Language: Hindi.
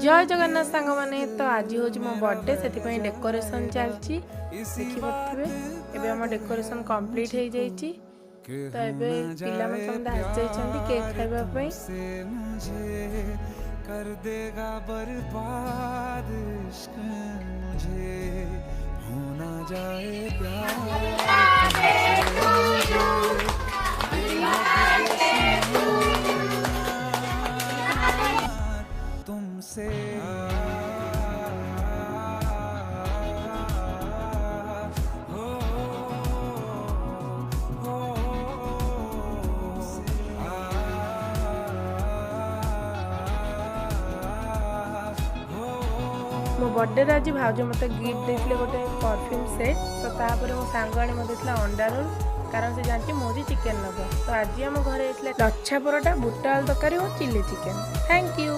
जय जगन्नाथ सांग मैंने तो आज हूँ मो बर्थडे से डेकोरेशन चलती देखिपे एबे हम डेकोरेशन कंप्लीट हो जाइए तो एबे पिला मन समझ आसी केक खाइबा कर देगा बर्बाद इश्क मुझे होना जाए तुमसे मो बर्थडे आज भाज मत गिफ्ट देते गोटे परफ्यूम सेट तो तापर मो सांग आनी मत अंडा रोल कारण से जानती मोदी चिकेन नब तो आज आम घर लच्छा परोटा बुट आलू तरकारी और चिल्ली चिकेन। Thank you.